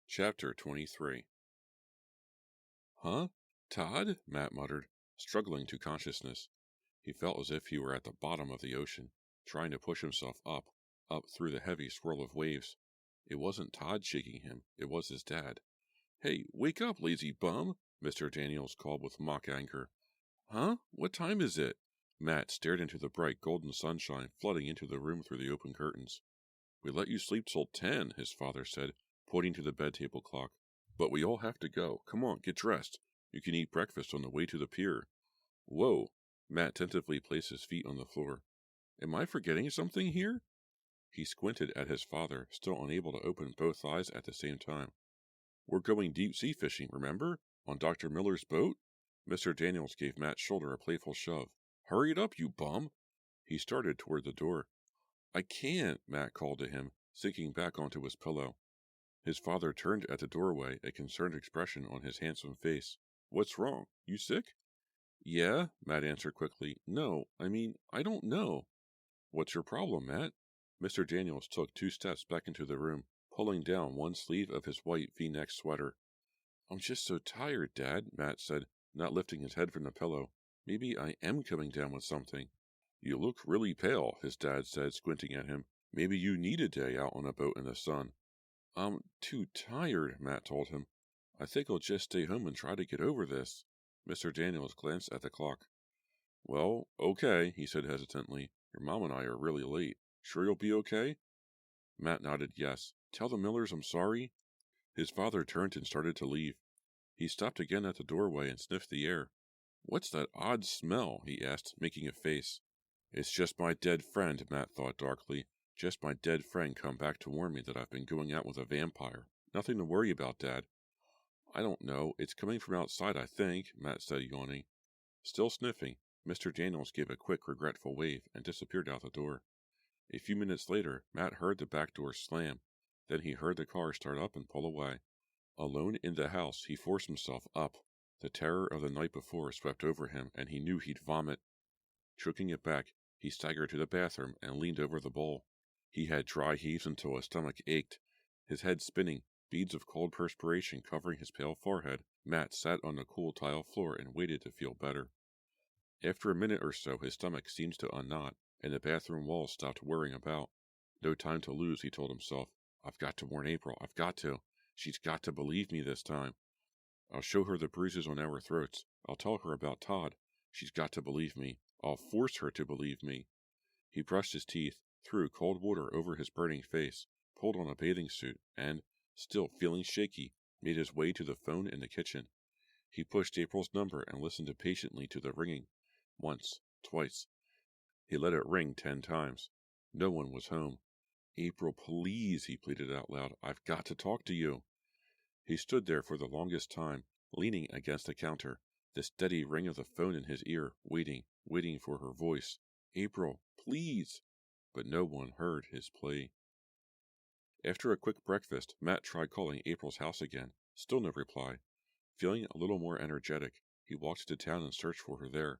Chapter 23. Huh? Todd? Matt muttered, struggling to consciousness. He felt as if he were at the bottom of the ocean, trying to push himself up through the heavy swirl of waves. It wasn't Todd shaking him, it was his dad. Hey, wake up, lazy bum, Mr. Daniels called with mock anger. Huh? What time is it? Matt stared into the bright golden sunshine flooding into the room through the open curtains. We let you sleep till 10, his father said, pointing to the bed table clock. But we all have to go. Come on, get dressed. You can eat breakfast on the way to the pier. Whoa! Matt tentatively placed his feet on the floor. Am I forgetting something here? He squinted at his father, still unable to open both eyes at the same time. We're going deep-sea fishing, remember? On Dr. Miller's boat? Mr. Daniels gave Matt's shoulder a playful shove. Hurry it up, you bum! He started toward the door. I can't, Matt called to him, sinking back onto his pillow. His father turned at the doorway, a concerned expression on his handsome face. What's wrong? You sick? Yeah, Matt answered quickly. No, I don't know. What's your problem, Matt? Mr. Daniels took 2 steps back into the room, pulling down one sleeve of his white V-neck sweater. I'm just so tired, Dad, Matt said, not lifting his head from the pillow. Maybe I am coming down with something. You look really pale, his dad said, squinting at him. Maybe you need a day out on a boat in the sun. I'm too tired, Matt told him. I think I'll just stay home and try to get over this. Mr. Daniels glanced at the clock. Well, okay, he said hesitantly. Your mom and I are really late. Sure you'll be okay? Matt nodded yes. Tell the Millers I'm sorry. His father turned and started to leave. He stopped again at the doorway and sniffed the air. What's that odd smell? He asked, making a face. It's just my dead friend, Matt thought darkly. Just my dead friend come back to warn me that I've been going out with a vampire. Nothing to worry about, Dad. I don't know. It's coming from outside, I think, Matt said, yawning. Still sniffing, Mr. Daniels gave a quick, regretful wave and disappeared out the door. A few minutes later, Matt heard the back door slam. Then he heard the car start up and pull away. Alone in the house, he forced himself up. The terror of the night before swept over him, and he knew he'd vomit. Choking it back, he staggered to the bathroom and leaned over the bowl. He had dry heaves until his stomach ached, his head spinning, beads of cold perspiration covering his pale forehead. Matt sat on the cool tile floor and waited to feel better. After a minute or so, his stomach seemed to unknot, and the bathroom walls stopped whirring about. No time to lose, he told himself. I've got to warn April. I've got to. She's got to believe me this time. I'll show her the bruises on our throats. I'll tell her about Todd. She's got to believe me. I'll force her to believe me. He brushed his teeth, threw cold water over his burning face, pulled on a bathing suit, and, still feeling shaky, made his way to the phone in the kitchen. He pushed April's number and listened patiently to the ringing. Once, twice. He let it ring 10 times. No one was home. April, please, he pleaded out loud. I've got to talk to you. He stood there for the longest time, leaning against the counter, the steady ring of the phone in his ear, waiting for her voice. April, please! But no one heard his plea. After a quick breakfast, Matt tried calling April's house again. Still no reply. Feeling a little more energetic, he walked to town and searched for her there.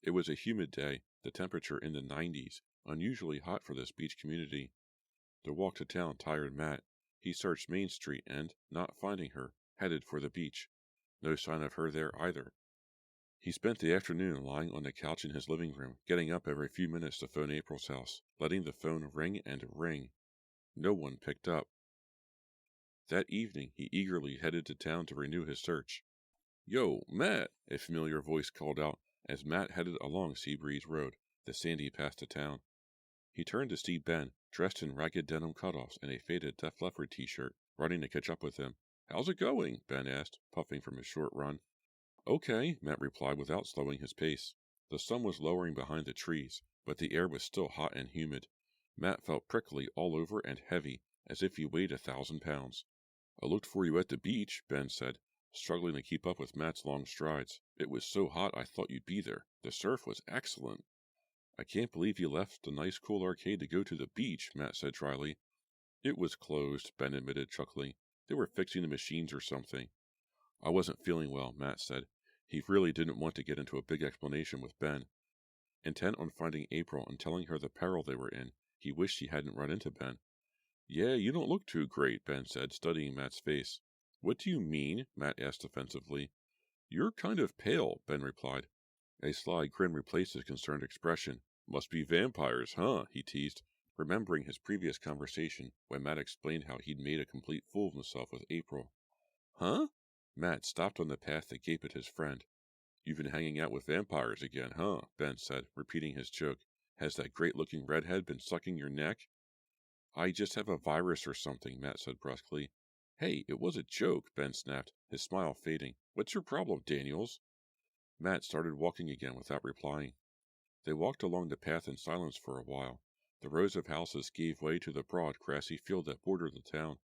It was a humid day, the temperature in the 90s, unusually hot for this beach community. The walk to town tired Matt. He searched Main Street and, not finding her, headed for the beach. No sign of her there either. He spent the afternoon lying on the couch in his living room, getting up every few minutes to phone April's house, letting the phone ring and ring. No one picked up. That evening, he eagerly headed to town to renew his search. Yo, Matt! A familiar voice called out as Matt headed along Seabreeze Road, the sandy path to town. He turned to see Ben, dressed in ragged denim cutoffs and a faded Def Leppard t-shirt, running to catch up with him. How's it going? Ben asked, puffing from his short run. Okay, Matt replied without slowing his pace. The sun was lowering behind the trees, but the air was still hot and humid. Matt felt prickly all over and heavy, as if he weighed 1,000 pounds. I looked for you at the beach, Ben said, struggling to keep up with Matt's long strides. It was so hot I thought you'd be there. The surf was excellent. I can't believe you left the nice cool arcade to go to the beach, Matt said dryly. It was closed, Ben admitted, chuckling. They were fixing the machines or something. I wasn't feeling well, Matt said. He really didn't want to get into a big explanation with Ben. Intent on finding April and telling her the peril they were in, he wished he hadn't run into Ben. "Yeah, you don't look too great," Ben said, studying Matt's face. "What do you mean?" Matt asked defensively. "You're kind of pale," Ben replied. A sly grin replaced his concerned expression. "Must be vampires, huh?" he teased, remembering his previous conversation when Matt explained how he'd made a complete fool of himself with April. "Huh?" Matt stopped on the path to gape at his friend. "You've been hanging out with vampires again, huh?" Ben said, repeating his joke. "Has that great-looking redhead been sucking your neck?" "I just have a virus or something," Matt said brusquely. "Hey, it was a joke," Ben snapped, his smile fading. "What's your problem, Daniels?" Matt started walking again without replying. They walked along the path in silence for a while. The rows of houses gave way to the broad, grassy field that bordered the town.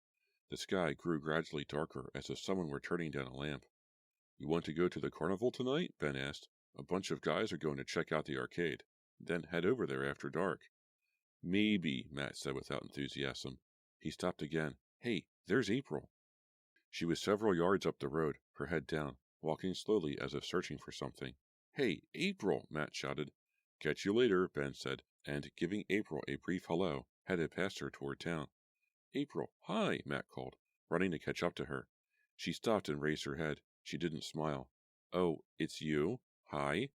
The sky grew gradually darker, as if someone were turning down a lamp. "You want to go to the carnival tonight?" Ben asked. "A bunch of guys are going to check out the arcade, then head over there after dark." "Maybe," Matt said without enthusiasm. He stopped again. "Hey, there's April." She was several yards up the road, her head down, walking slowly as if searching for something. "Hey, April!" Matt shouted. "Catch you later," Ben said, and, giving April a brief hello, headed past her toward town. "April, hi!" Matt called, running to catch up to her. She stopped and raised her head. She didn't smile. "Oh, it's you? Hi?"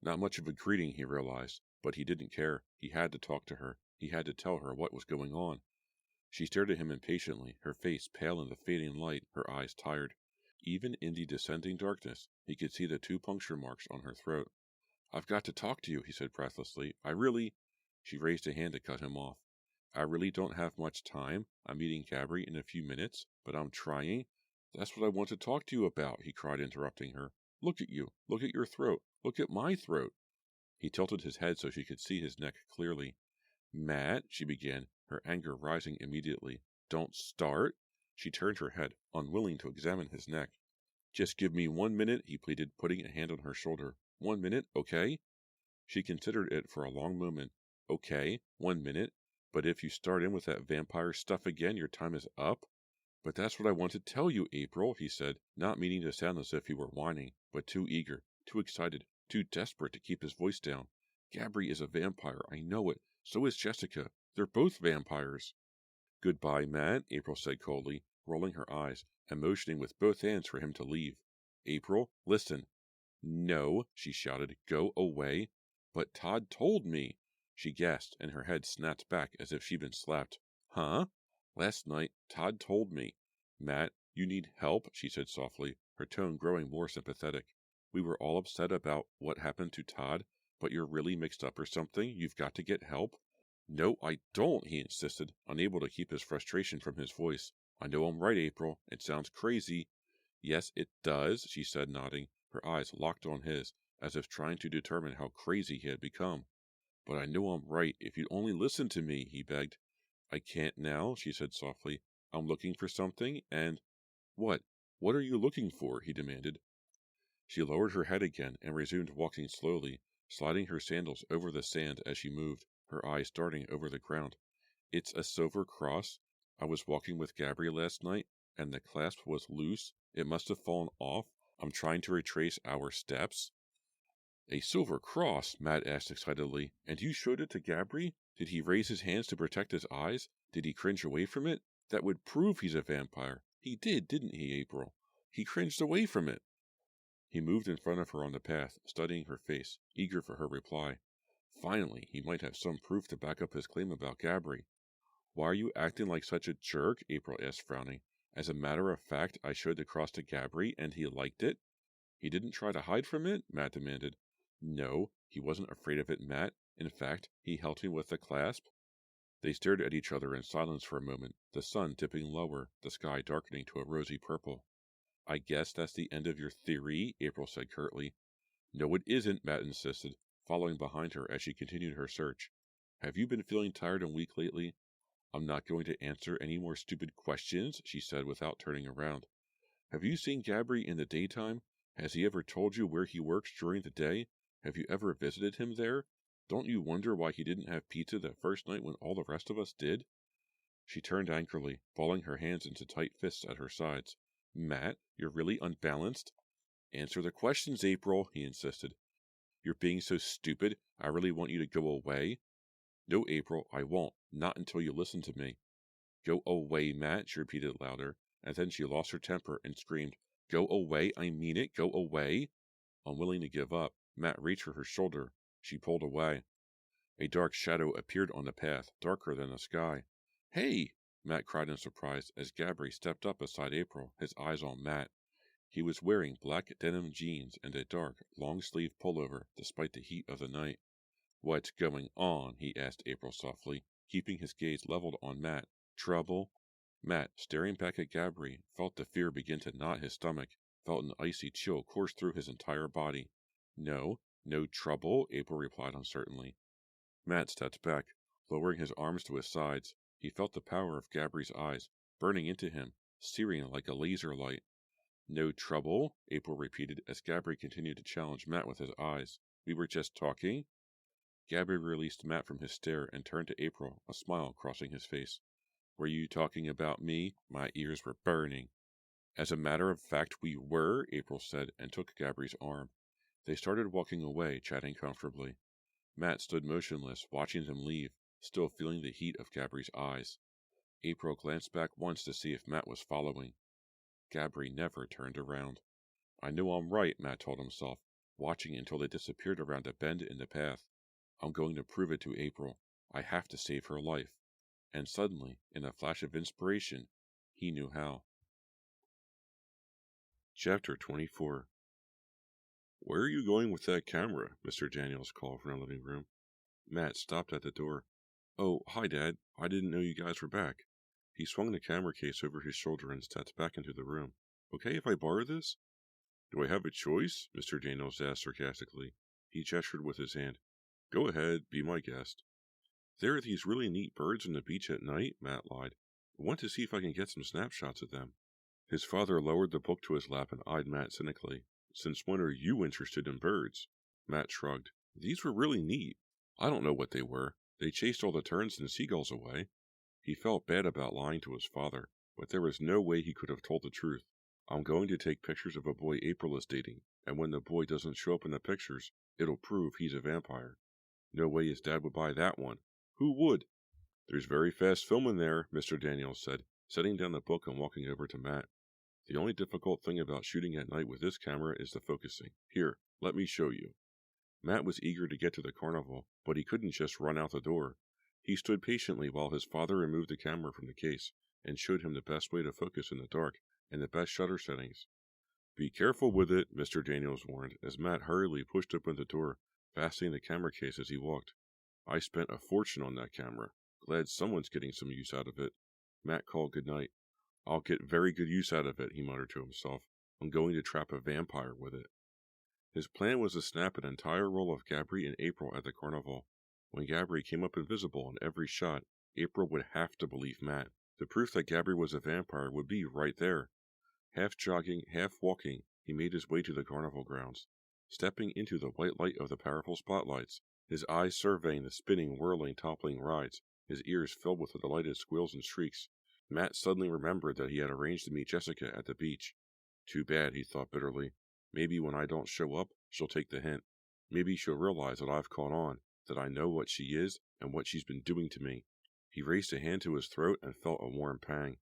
Not much of a greeting, he realized, but he didn't care. He had to talk to her. He had to tell her what was going on. She stared at him impatiently, her face pale in the fading light, her eyes tired. Even in the descending darkness, he could see the 2 puncture marks on her throat. "I've got to talk to you," he said breathlessly. She raised a hand to cut him off. "I really don't have much time. I'm meeting Gabby in a few minutes, but I'm trying." "That's what I want to talk to you about," he cried, interrupting her. "Look at you. Look at your throat. Look at my throat." He tilted his head so she could see his neck clearly. "Matt," she began, her anger rising immediately. "Don't start." She turned her head, unwilling to examine his neck. "Just give me 1 minute," he pleaded, putting a hand on her shoulder. 1 minute, okay?" She considered it for a long moment. "Okay, 1 minute. But if you start in with that vampire stuff again, your time is up." "But that's what I want to tell you, April," he said, not meaning to sound as if he were whining, but too eager, too excited, too desperate to keep his voice down. "Gabby is a vampire, I know it. So is Jessica. They're both vampires." "Goodbye, Matt," April said coldly, rolling her eyes and motioning with both hands for him to leave. "April, listen." "No," she shouted. "Go away." "But Todd told me." She gasped, and her head snapped back as if she'd been slapped. "Huh?" "Last night, Todd told me." "Matt, you need help," she said softly, her tone growing more sympathetic. "We were all upset about what happened to Todd, but you're really mixed up or something. You've got to get help." "No, I don't," he insisted, unable to keep his frustration from his voice. "I know I'm right, April. It sounds crazy." "Yes, it does," she said, nodding, her eyes locked on his, as if trying to determine how crazy he had become. "But I know I'm right if you'd only listen to me," he begged. "I can't now," she said softly. "I'm looking for something, and—" "What? What are you looking for?" he demanded. She lowered her head again and resumed walking slowly, sliding her sandals over the sand as she moved, her eyes darting over the ground. "It's a silver cross. I was walking with Gabby last night, and the clasp was loose. It must have fallen off. I'm trying to retrace our steps." "A silver cross?" Matt asked excitedly. "And you showed it to Gabby? Did he raise his hands to protect his eyes? Did he cringe away from it? That would prove he's a vampire. He did, didn't he, April? He cringed away from it." He moved in front of her on the path, studying her face, eager for her reply. Finally, he might have some proof to back up his claim about Gabby. "Why are you acting like such a jerk?" April asked, frowning. "As a matter of fact, I showed the cross to Gabby, and he liked it." "He didn't try to hide from it?" Matt demanded. "No, he wasn't afraid of it, Matt. In fact, he helped me with the clasp." They stared at each other in silence for a moment, the sun dipping lower, the sky darkening to a rosy purple. "I guess that's the end of your theory," April said curtly. "No, it isn't," Matt insisted, following behind her as she continued her search. "Have you been feeling tired and weak lately?" "I'm not going to answer any more stupid questions," she said without turning around. "Have you seen Gabby in the daytime? Has he ever told you where he works during the day? Have you ever visited him there? Don't you wonder why he didn't have pizza that first night when all the rest of us did?" She turned angrily, balling her hands into tight fists at her sides. "Matt, you're really unbalanced." "Answer the questions, April," he insisted. You're being so stupid. I really want you to go away. No, April, I won't. Not until you listen to me. Go away, Matt, she repeated louder, and then she lost her temper and screamed, Go away, I mean it, go away. Unwilling to give up, Matt reached for her shoulder. She pulled away. A dark shadow appeared on the path, darker than the sky. Hey! Matt cried in surprise as Gabby stepped up beside April, his eyes on Matt. He was wearing black denim jeans and a dark, long-sleeved pullover despite the heat of the night. What's going on? He asked April softly, keeping his gaze leveled on Matt. Trouble? Matt, staring back at Gabby, felt the fear begin to knot his stomach, felt an icy chill course through his entire body. No trouble, April replied uncertainly. Matt stepped back, lowering his arms to his sides. He felt the power of Gabby's eyes, burning into him, searing like a laser light. No trouble? April repeated as Gabby continued to challenge Matt with his eyes. We were just talking? Gabby released Matt from his stare and turned to April, a smile crossing his face. Were you talking about me? My ears were burning. As a matter of fact, we were, April said, and took Gabby's arm. They started walking away, chatting comfortably. Matt stood motionless, watching them leave, still feeling the heat of Gabby's eyes. April glanced back once to see if Matt was following. Gabby never turned around. I know I'm right, Matt told himself, watching until they disappeared around a bend in the path. I'm going to prove it to April. I have to save her life. And suddenly, in a flash of inspiration, he knew how. Chapter 24. Where are you going with that camera? Mr. Daniels called from the living room. Matt stopped at the door. Oh, hi, Dad. I didn't know you guys were back. He swung the camera case over his shoulder and stepped back into the room. Okay if I borrow this? Do I have a choice? Mr. Daniels asked sarcastically. He gestured with his hand. Go ahead, be my guest. There are these really neat birds on the beach at night, Matt lied. I want to see if I can get some snapshots of them. His father lowered the book to his lap and eyed Matt cynically. Since when are you interested in birds? Matt shrugged. These were really neat. I don't know what they were. They chased all the terns and seagulls away. He felt bad about lying to his father, but there was no way he could have told the truth. I'm going to take pictures of a boy April is dating, and when the boy doesn't show up in the pictures, it'll prove he's a vampire. No way his dad would buy that one. Who would? There's very fast film in there, Mr. Daniels said, setting down the book and walking over to Matt. The only difficult thing about shooting at night with this camera is the focusing. Here, let me show you. Matt was eager to get to the carnival, but he couldn't just run out the door. He stood patiently while his father removed the camera from the case and showed him the best way to focus in the dark and the best shutter settings. Be careful with it, Mr. Daniels warned, as Matt hurriedly pushed open the door, fastening the camera case as he walked. I spent a fortune on that camera. Glad someone's getting some use out of it. Matt called goodnight. I'll get very good use out of it, he muttered to himself. I'm going to trap a vampire with it. His plan was to snap an entire roll of Gabby and April at the carnival. When Gabby came up invisible in every shot, April would have to believe Matt. The proof that Gabby was a vampire would be right there. Half jogging, half walking, he made his way to the carnival grounds. Stepping into the white light of the powerful spotlights, his eyes surveying the spinning, whirling, toppling rides, his ears filled with the delighted squeals and shrieks, Matt suddenly remembered that he had arranged to meet Jessica at the beach. Too bad, he thought bitterly. Maybe when I don't show up, she'll take the hint. Maybe she'll realize that I've caught on, that I know what she is and what she's been doing to me. He raised a hand to his throat and felt a warm pang.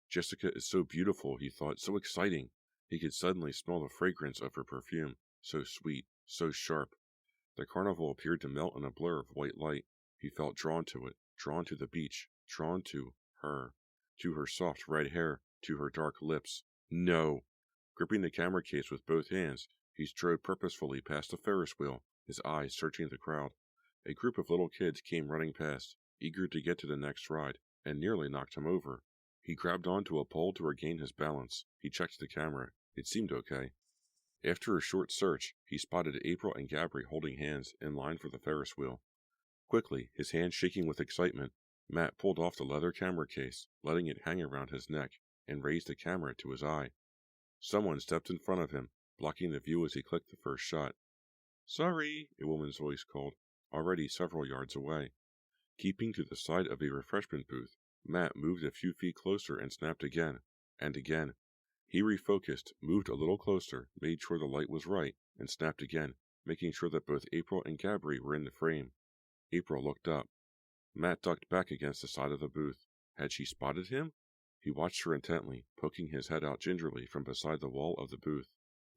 Jessica is so beautiful, he thought, so exciting. He could suddenly smell the fragrance of her perfume, so sweet, so sharp. The carnival appeared to melt in a blur of white light. He felt drawn to it, drawn to the beach, drawn to her soft red hair, to her dark lips. No! Gripping the camera case with both hands, he strode purposefully past the Ferris wheel, his eyes searching the crowd. A group of little kids came running past, eager to get to the next ride, and nearly knocked him over. He grabbed onto a pole to regain his balance. He checked the camera. It seemed okay. After a short search, he spotted April and Gabby holding hands in line for the Ferris wheel. Quickly, his hands shaking with excitement, Matt pulled off the leather camera case, letting it hang around his neck, and raised the camera to his eye. Someone stepped in front of him, blocking the view as he clicked the first shot. Sorry, a woman's voice called, already several yards away. Keeping to the side of a refreshment booth, Matt moved a few feet closer and snapped again, and again. He refocused, moved a little closer, made sure the light was right, and snapped again, making sure that both April and Gabby were in the frame. April looked up. Matt ducked back against the side of the booth. Had she spotted him? He watched her intently, poking his head out gingerly from beside the wall of the booth.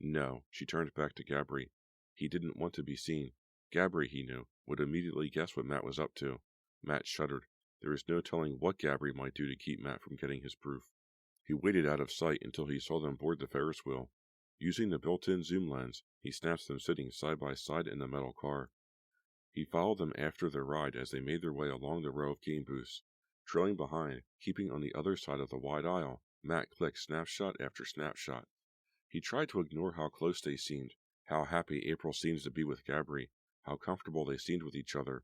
No, she turned back to Gabby. He didn't want to be seen. Gabby, he knew, would immediately guess what Matt was up to. Matt shuddered. There was no telling what Gabby might do to keep Matt from getting his proof. He waited out of sight until he saw them board the Ferris wheel. Using the built-in zoom lens, he snapped them sitting side by side in the metal car. He followed them after their ride as they made their way along the row of game booths. Trailing behind, keeping on the other side of the wide aisle, Matt clicked snapshot after snapshot. He tried to ignore how close they seemed, how happy April seemed to be with Gabby, how comfortable they seemed with each other.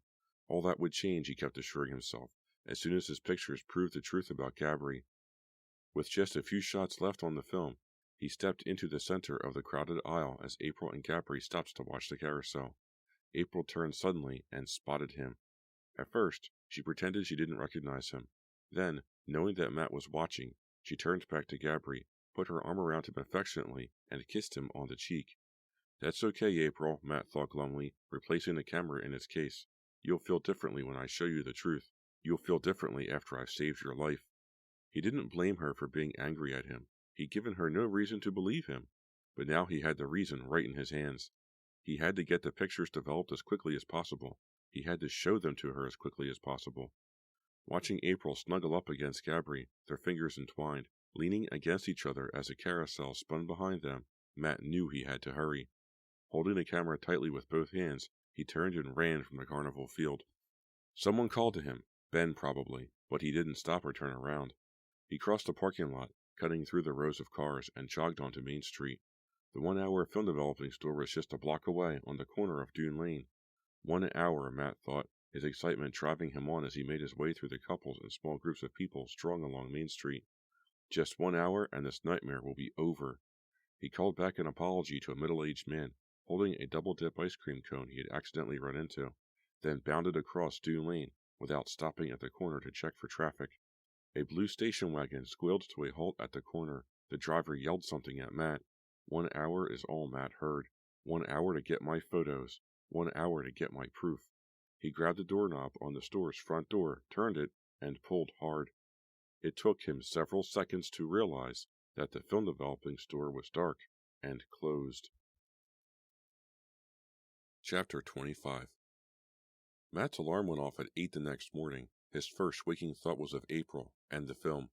All that would change, he kept assuring himself, as soon as his pictures proved the truth about Gabby. With just a few shots left on the film, he stepped into the center of the crowded aisle as April and Gabby stopped to watch the carousel. April turned suddenly and spotted him. At first, she pretended she didn't recognize him. Then, knowing that Matt was watching, she turned back to Gabby, put her arm around him affectionately, and kissed him on the cheek. "That's okay, April," Matt thought glumly, replacing the camera in its case. "You'll feel differently when I show you the truth. You'll feel differently after I've saved your life." He didn't blame her for being angry at him. He'd given her no reason to believe him. But now he had the reason right in his hands. He had to get the pictures developed as quickly as possible. He had to show them to her as quickly as possible. Watching April snuggle up against Gabby, their fingers entwined, leaning against each other as the carousel spun behind them, Matt knew he had to hurry. Holding the camera tightly with both hands, he turned and ran from the carnival field. Someone called to him, Ben probably, but he didn't stop or turn around. He crossed the parking lot, cutting through the rows of cars, and jogged onto Main Street. The 1 hour film developing store was just a block away on the corner of Dune Lane. 1 hour, Matt thought, his excitement driving him on as he made his way through the couples and small groups of people strung along Main Street. Just 1 hour and this nightmare will be over. He called back an apology to a middle-aged man, holding a double-dip ice cream cone he had accidentally run into, then bounded across Dune Lane without stopping at the corner to check for traffic. A blue station wagon squealed to a halt at the corner. The driver yelled something at Matt. 1 hour is all Matt heard. 1 hour to get my photos. 1 hour to get my proof. He grabbed the doorknob on the store's front door, turned it, and pulled hard. It took him several seconds to realize that the film developing store was dark and closed. Chapter 25. Matt's alarm went off at 8 the next morning. His first waking thought was of April and the film.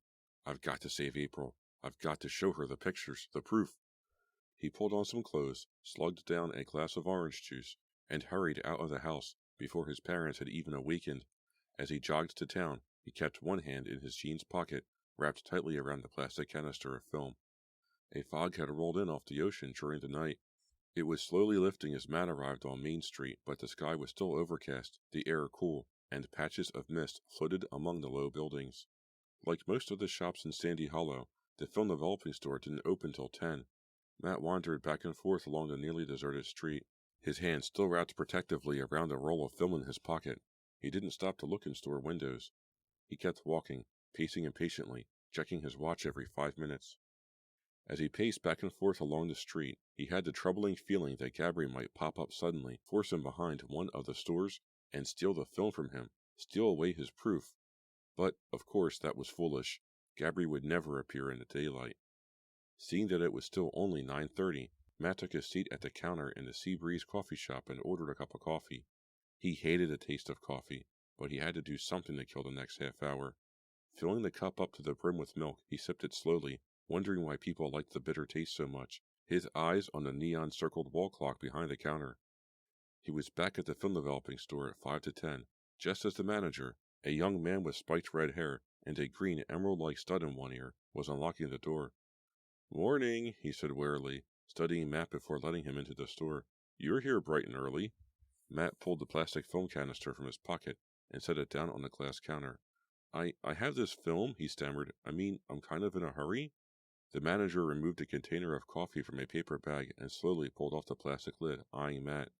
I've got to save April. I've got to show her the pictures, the proof. He pulled on some clothes, slugged down a glass of orange juice, and hurried out of the house before his parents had even awakened. As he jogged to town, he kept one hand in his jeans pocket, wrapped tightly around the plastic canister of film. A fog had rolled in off the ocean during the night. It was slowly lifting as Matt arrived on Main Street, but the sky was still overcast, the air cool, and patches of mist floated among the low buildings. Like most of the shops in Sandy Hollow, the film developing store didn't open till 10. Matt wandered back and forth along the nearly deserted street, his hand still wrapped protectively around a roll of film in his pocket. He didn't stop to look in store windows. He kept walking, pacing impatiently, checking his watch every 5 minutes. As he paced back and forth along the street, he had the troubling feeling that Gabby might pop up suddenly, force him behind one of the stores, and steal the film from him, steal away his proof. But, of course, that was foolish. Gabby would never appear in the daylight. Seeing that it was still only 9:30, Matt took a seat at the counter in the Seabreeze coffee shop and ordered a cup of coffee. He hated the taste of coffee, but he had to do something to kill the next half hour. Filling the cup up to the brim with milk, he sipped it slowly, wondering why people liked the bitter taste so much, his eyes on the neon-circled wall clock behind the counter. He was back at the film developing store at 5 to 10, just as the manager, a young man with spiked red hair and a green emerald-like stud in one ear, was unlocking the door. "Morning," he said wearily, studying Matt before letting him into the store. "You're here bright and early." Matt pulled the plastic film canister from his pocket and set it down on the glass counter. I have this film," he stammered. I'm kind of in a hurry." The manager removed a container of coffee from a paper bag and slowly pulled off the plastic lid, eyeing Matt.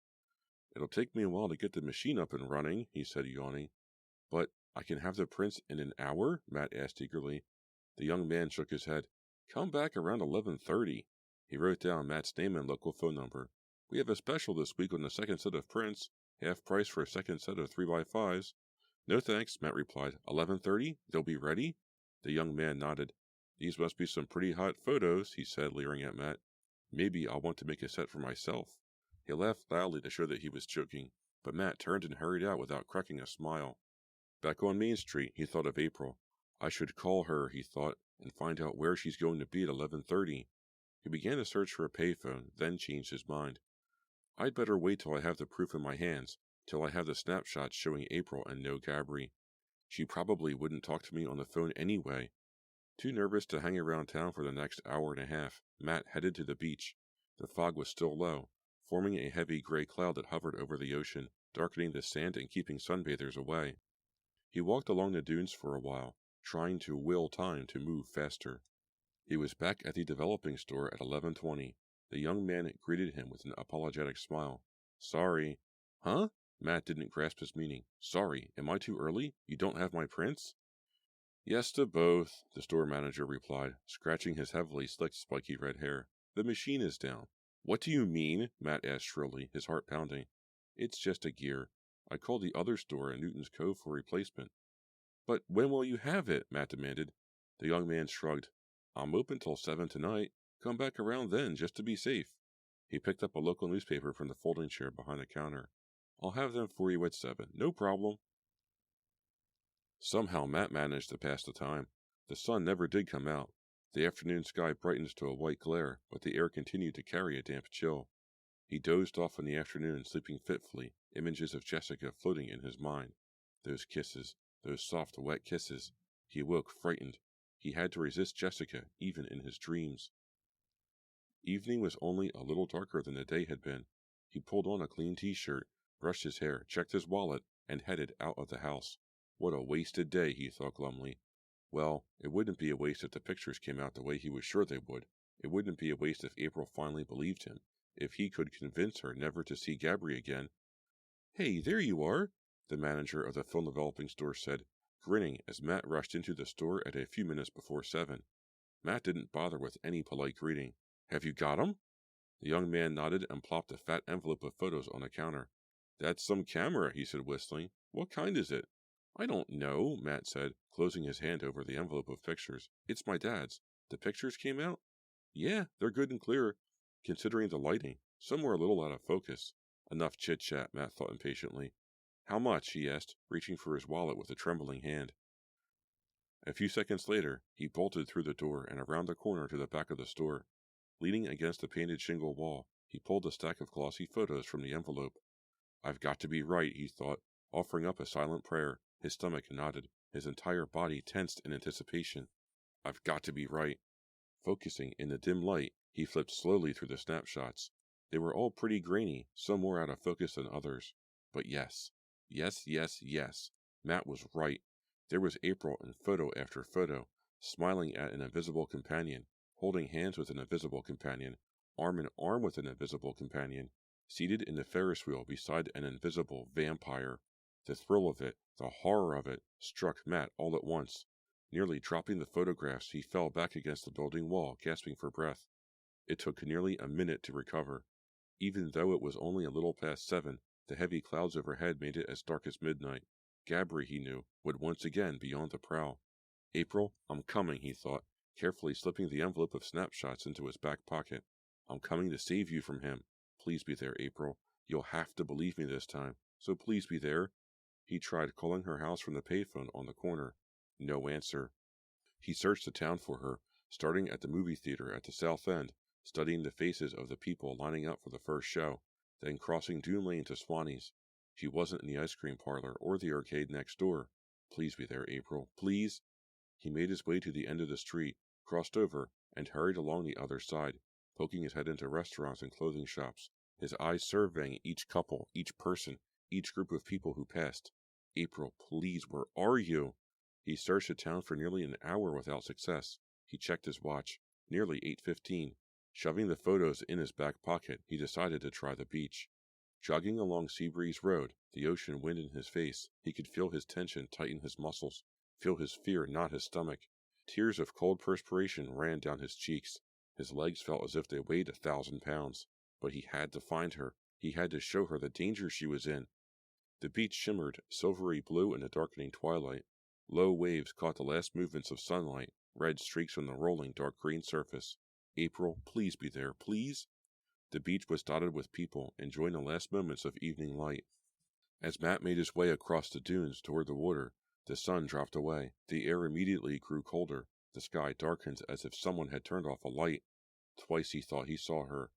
"It'll take me a while to get the machine up and running," he said, yawning. "But I can have the prints in an hour?" Matt asked eagerly. The young man shook his head. "Come back around 11:30. He wrote down Matt's name and local phone number. We have a special this week on the second set of prints, half price for a second set of 3x5s. No thanks, Matt replied. 11:30? They'll be ready? The young man nodded. These must be some pretty hot photos, he said, leering at Matt. Maybe I'll want to make a set for myself. He laughed loudly to show that he was joking, but Matt turned and hurried out without cracking a smile. Back on Main Street, he thought of April. I should call her, he thought, and find out where she's going to be at 11:30. He began to search for a payphone, then changed his mind. I'd better wait till I have the proof in my hands, till I have the snapshots showing April and no Gabri. She probably wouldn't talk to me on the phone anyway. Too nervous to hang around town for the next hour and a half, Matt headed to the beach. The fog was still low, forming a heavy gray cloud that hovered over the ocean, darkening the sand and keeping sunbathers away. He walked along the dunes for a while, trying to will time to move faster. He was back at the developing store at 11:20. The young man greeted him with an apologetic smile. Sorry. Huh? Matt didn't grasp his meaning. Sorry, am I too early? You don't have my prints? Yes to both, the store manager replied, scratching his heavily slicked spiky red hair. The machine is down. What do you mean? Matt asked shrilly, his heart pounding. It's just a gear. I called the other store in Newton's Cove for replacement. But when will you have it? Matt demanded. The young man shrugged. I'm open till 7 tonight. Come back around then, just to be safe. He picked up a local newspaper from the folding chair behind the counter. I'll have them for you at 7. No problem. Somehow Matt managed to pass the time. The sun never did come out. The afternoon sky brightened to a white glare, but the air continued to carry a damp chill. He dozed off in the afternoon, sleeping fitfully, images of Jessica floating in his mind. Those kisses, those soft, wet kisses. He awoke frightened. He had to resist Jessica, even in his dreams. Evening was only a little darker than the day had been. He pulled on a clean t-shirt, brushed his hair, checked his wallet, and headed out of the house. What a wasted day, he thought glumly. Well, it wouldn't be a waste if the pictures came out the way he was sure they would. It wouldn't be a waste if April finally believed him, if he could convince her never to see Gabri again. Hey, there you are, the manager of the film developing store said, grinning as Matt rushed into the store at a few minutes before 7. Matt didn't bother with any polite greeting. Have you got 'em? The young man nodded and plopped a fat envelope of photos on the counter. That's some camera, he said, whistling. What kind is it? I don't know, Matt said, closing his hand over the envelope of pictures. It's my dad's. The pictures came out? Yeah, they're good and clear, considering the lighting. Some were a little out of focus. Enough chit-chat, Matt thought impatiently. How much? He asked, reaching for his wallet with a trembling hand. A few seconds later, he bolted through the door and around the corner to the back of the store. Leaning against the painted shingle wall, he pulled a stack of glossy photos from the envelope. I've got to be right, he thought, offering up a silent prayer. His stomach knotted, his entire body tensed in anticipation. I've got to be right. Focusing in the dim light, he flipped slowly through the snapshots. They were all pretty grainy, some more out of focus than others. But yes. Matt was right. There was April in photo after photo, smiling at an invisible companion, holding hands with an invisible companion, arm in arm with an invisible companion, seated in the Ferris wheel beside an invisible vampire. The thrill of it, the horror of it, struck Matt all at once. Nearly dropping the photographs, he fell back against the building wall, gasping for breath. It took nearly a minute to recover. Even though it was only a little past 7, the heavy clouds overhead made it as dark as midnight. Gabri, he knew, would once again be on the prowl. April, I'm coming, he thought, carefully slipping the envelope of snapshots into his back pocket. I'm coming to save you from him. Please be there, April. You'll have to believe me this time, so please be there. He tried calling her house from the payphone on the corner. No answer. He searched the town for her, starting at the movie theater at the south end, studying the faces of the people lining up for the first show, then crossing Dune Lane to Swanee's. She wasn't in the ice cream parlor or the arcade next door. Please be there, April. Please. He made his way to the end of the street, crossed over, and hurried along the other side, poking his head into restaurants and clothing shops, his eyes surveying each couple, each person, each group of people who passed. April, please, where are you? He searched the town for nearly an hour without success. He checked his watch. Nearly 8:15. Shoving the photos in his back pocket, he decided to try the beach. Jogging along Seabreeze Road, the ocean wind in his face, he could feel his tension tighten his muscles, feel his fear knot his stomach. Tears of cold perspiration ran down his cheeks. His legs felt as if they weighed 1,000 pounds. But he had to find her. He had to show her the danger she was in. The beach shimmered silvery blue in the darkening twilight. Low waves caught the last movements of sunlight, red streaks on the rolling dark green surface. April, please be there, please? The beach was dotted with people, enjoying the last moments of evening light. As Matt made his way across the dunes toward the water, the sun dropped away. The air immediately grew colder. The sky darkened as if someone had turned off a light. Twice he thought he saw her.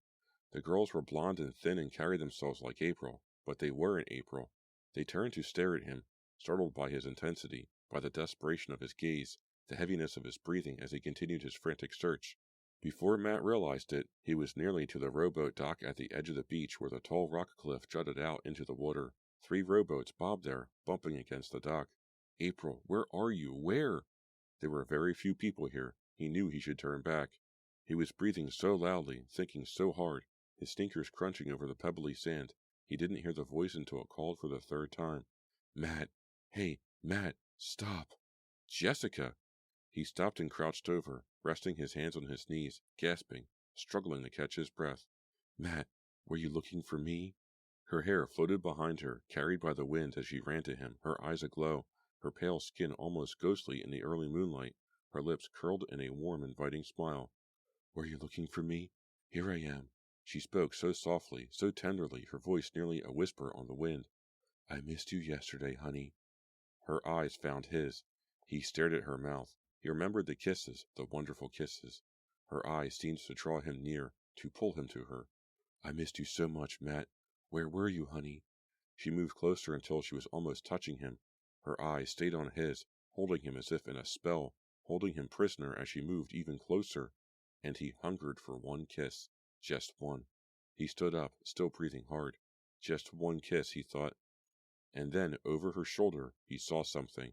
The girls were blonde and thin and carried themselves like April, but they weren't April. They turned to stare at him, startled by his intensity, by the desperation of his gaze, the heaviness of his breathing as he continued his frantic search. Before Matt realized it, he was nearly to the rowboat dock at the edge of the beach where the tall rock cliff jutted out into the water. 3 rowboats bobbed there, bumping against the dock. April, where are you? Where? There were very few people here. He knew he should turn back. He was breathing so loudly, thinking so hard, his sneakers crunching over the pebbly sand. He didn't hear the voice until it called for the 3rd time. Matt! Hey, Matt! Stop! Jessica! He stopped and crouched over, resting his hands on his knees, gasping, struggling to catch his breath. Matt, were you looking for me? Her hair floated behind her, carried by the wind as she ran to him, her eyes aglow, her pale skin almost ghostly in the early moonlight, her lips curled in a warm, inviting smile. Were you looking for me? Here I am. She spoke so softly, so tenderly, her voice nearly a whisper on the wind. I missed you yesterday, honey. Her eyes found his. He stared at her mouth. He remembered the kisses, the wonderful kisses. Her eyes seemed to draw him near, to pull him to her. I missed you so much, Matt. Where were you, honey? She moved closer until she was almost touching him. Her eyes stayed on his, holding him as if in a spell, holding him prisoner as she moved even closer. And he hungered for one kiss. Just one. He stood up, still breathing hard. Just one kiss, he thought. And then, over her shoulder, he saw something.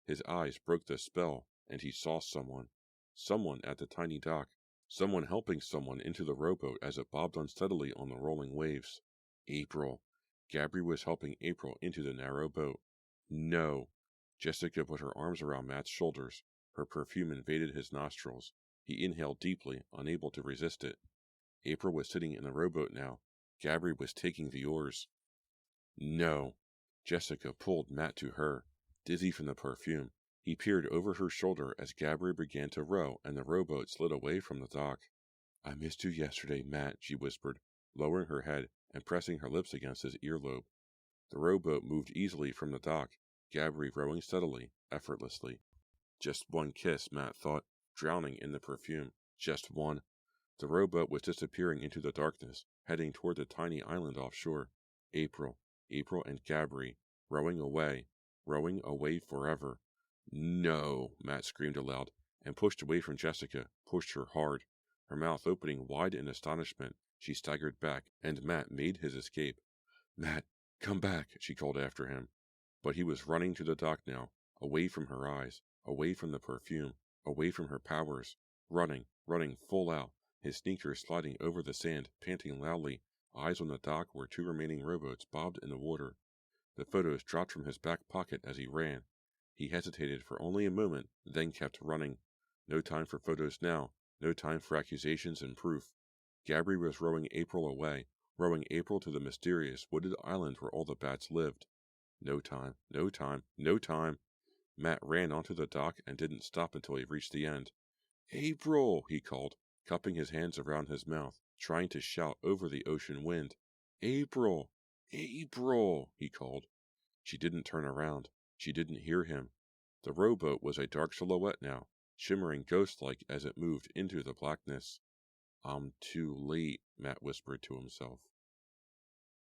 His eyes broke the spell, and he saw someone. Someone at the tiny dock. Someone helping someone into the rowboat as it bobbed unsteadily on the rolling waves. April. Gabby was helping April into the narrow boat. No. Jessica put her arms around Matt's shoulders. Her perfume invaded his nostrils. He inhaled deeply, unable to resist it. April was sitting in the rowboat now. Gabby was taking the oars. No. Jessica pulled Matt to her, dizzy from the perfume. He peered over her shoulder as Gabby began to row and the rowboat slid away from the dock. I missed you yesterday, Matt, she whispered, lowering her head and pressing her lips against his earlobe. The rowboat moved easily from the dock, Gabby rowing steadily, effortlessly. Just one kiss, Matt thought, drowning in the perfume. Just one. The rowboat was disappearing into the darkness, heading toward the tiny island offshore. April and Gabby, rowing away forever. No, Matt screamed aloud, and pushed away from Jessica, pushed her hard. Her mouth opening wide in astonishment, she staggered back, and Matt made his escape. Matt, come back, she called after him. But he was running to the dock now, away from her eyes, away from the perfume, away from her powers, running full out, his sneakers sliding over the sand, panting loudly, eyes on the dock where 2 remaining rowboats bobbed in the water. The photos dropped from his back pocket as he ran. He hesitated for only a moment, then kept running. No time for photos now, no time for accusations and proof. Gabby was rowing April away, rowing April to the mysterious wooded island where all the bats lived. No time. Matt ran onto the dock and didn't stop until he reached the end. April, he called, cupping his hands around his mouth, trying to shout over the ocean wind. April, he called. She didn't turn around. She didn't hear him. The rowboat was a dark silhouette now, shimmering ghost-like as it moved into the blackness. I'm too late, Matt whispered to himself.